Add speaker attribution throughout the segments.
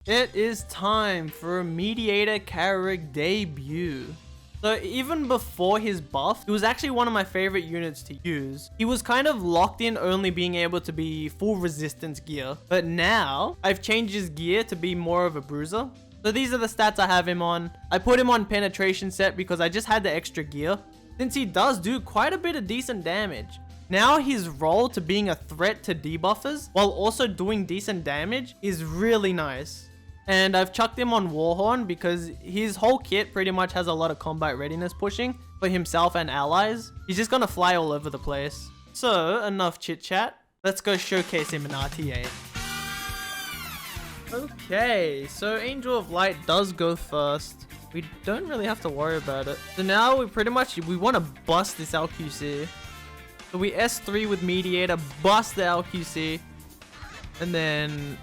Speaker 1: It is time for a Mediator Kawerik debut. So even before his buff, he was actually one of my favorite units to use. He was kind of locked in only being able to be full resistance gear. But now, I've changed his gear to be more of a bruiser. So these are the stats I have him on. I put him on penetration set because I just had the extra gear. Since he does do quite a bit of decent damage. Now his role to being a threat to debuffers while also doing decent damage is really nice. And I've chucked him on Warhorn because his whole kit pretty much has a lot of combat readiness pushing for himself and allies. He's just gonna fly all over the place. So, enough chit chat. Let's go showcase him in RTA. Okay, so Angel of Light does go first. We don't really have to worry about it. So now we want to bust this LQC. So we S3 with Mediator, bust the LQC, and then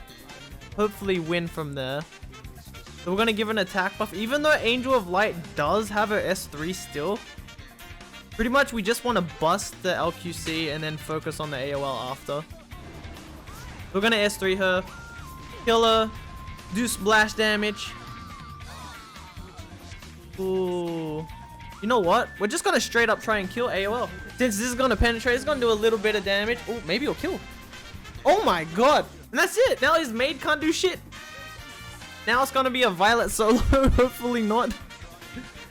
Speaker 1: hopefully win from there. So we're going to give an attack buff. Even though Angel of Light does have her S3 still, pretty much we just want to bust the LQC and then focus on the AOL after. We're going to S3 her, kill her, do splash damage. Ooh. You know what? We're just going to straight up try and kill AOL. Since this is going to penetrate, it's going to do a little bit of damage. Oh, maybe it'll kill. Oh my god. And that's it. Now his maid can't do shit. Now it's going to be a Violet solo. Hopefully not.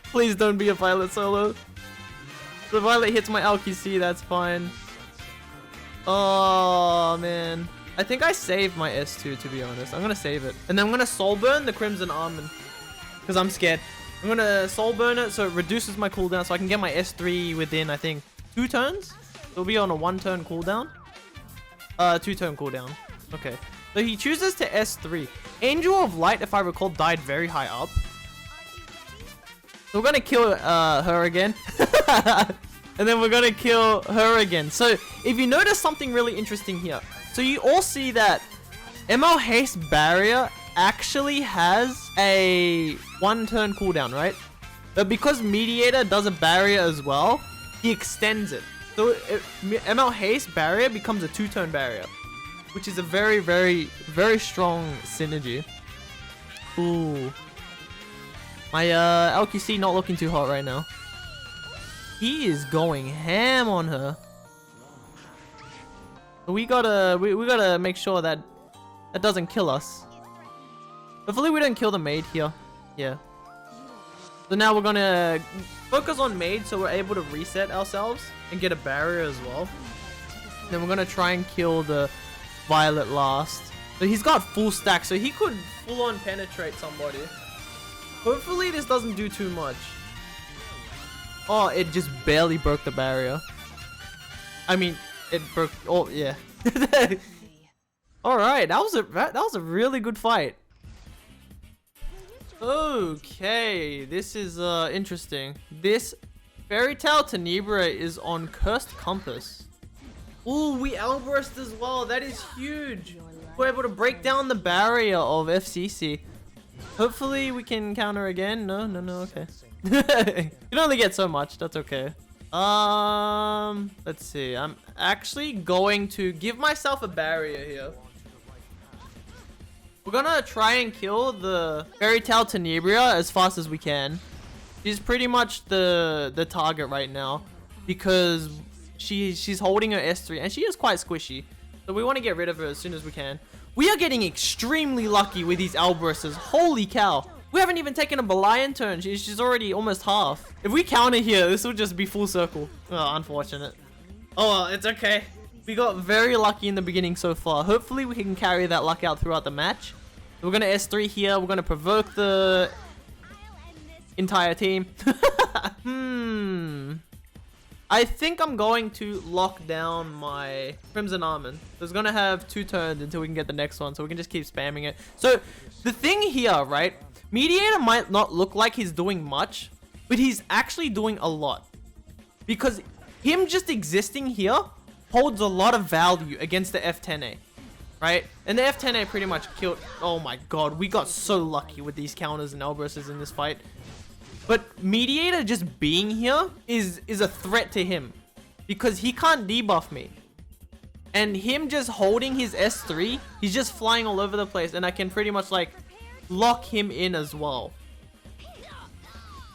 Speaker 1: Please don't be a Violet solo. The Violet hits my LQC. That's fine. Oh, man. I think I saved my S2, to be honest. I'm going to save it. And then I'm going to soul burn the Crimson Almond. Because I'm scared. I'm going to soul burn it so it reduces my cooldown. So I can get my S3 within, I think, 2 turns. It'll be on a 1-turn cooldown. 2-turn cooldown. Okay. So he chooses to S3. Angel of Light, if I recall, died very high up. So we're going to kill her again. And then we're going to kill her again. So if you notice something really interesting here. So you all see that ML Haste Barrier actually has a 1-turn cooldown, right? But because Mediator does a barrier as well, he extends it. So ML Haste Barrier becomes a 2-turn barrier, which is a very, very, very strong synergy. Ooh. My LQC not looking too hot right now. He is going ham on her. We gotta make sure that that doesn't kill us. Hopefully we don't kill the maid here. Yeah. So now we're gonna focus on maid so we're able to reset ourselves and get a barrier as well. Then we're gonna try and kill the Violet last. So he's got full stack, so he could full on penetrate somebody. Hopefully this doesn't do too much. Oh, it just barely broke the barrier. I mean, it broke. Oh yeah. All right, that was a really good fight. Okay, this is interesting. This Fairy Tale Tenebra is on Cursed Compass. Ooh, we outburst as well. That is huge. We're able to break down the barrier of FCC. Hopefully we can counter again. No, okay. You can only get so much. That's okay. Let's see. I'm actually going to give myself a barrier here. We're gonna try and kill the Fairy Tale Tenebria as fast as we can. She's pretty much the target right now because she's holding her S3 and she is quite squishy. So we want to get rid of her as soon as we can. We are getting extremely lucky with these outbursts. Holy cow. We haven't even taken a Belian turn. She's already almost half. If we counter here, this will just be full circle. Oh, unfortunate. Oh well, it's okay. We got very lucky in the beginning so far. Hopefully we can carry that luck out throughout the match. So we're going to S3 here. We're going to provoke the entire team. I think I'm going to lock down my Crimson Almond. So it's going to have 2 turns until we can get the next one. So we can just keep spamming it. So the thing here, right? Mediator might not look like he's doing much, but he's actually doing a lot. Because him just existing here holds a lot of value against the F10A, right? And the F10A pretty much killed. Oh my god, we got so lucky with these counters and outbursts in this fight. But Mediator just being here is a threat to him because he can't debuff me. And him just holding his S3, he's just flying all over the place, and I can pretty much like lock him in as well.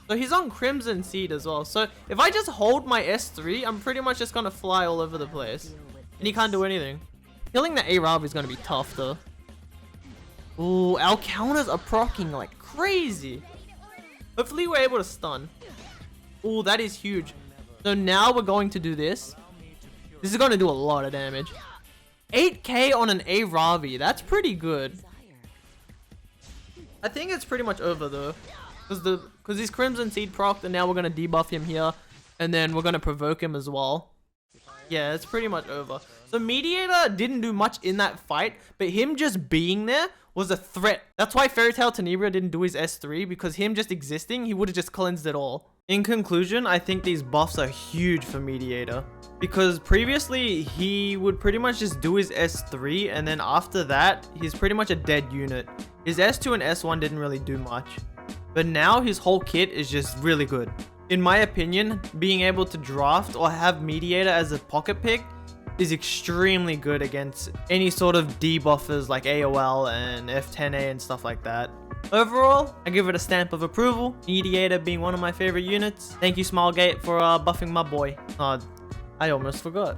Speaker 1: So he's on Crimson Seed as well. So if I just hold my S3, I'm pretty much just gonna fly all over the place. And he can't do anything. Killing the A-Rav is gonna be tough though. Ooh, our counters are proccing like crazy. Hopefully we're able to stun. Ooh, that is huge. So now we're going to do this. This is gonna do a lot of damage. 8k on an A-Ravi, that's pretty good. I think it's pretty much over though. Because he's Crimson Seed procced, and now we're gonna debuff him here. And then we're gonna provoke him as well. Yeah, it's pretty much over. So Mediator didn't do much in that fight, but him just being there was a threat. That's why Fairy Tail Tenebria didn't do his S3, because him just existing, he would have just cleansed it all. In conclusion, I think these buffs are huge for Mediator. Because previously, he would pretty much just do his S3, and then after that, he's pretty much a dead unit. His S2 and S1 didn't really do much. But now his whole kit is just really good. In my opinion, being able to draft or have Mediator as a pocket pick is extremely good against any sort of debuffers like AOL and F10A and stuff like that. Overall, I give it a stamp of approval, Mediator being one of my favorite units. Thank you Smilegate for buffing my boy. I almost forgot.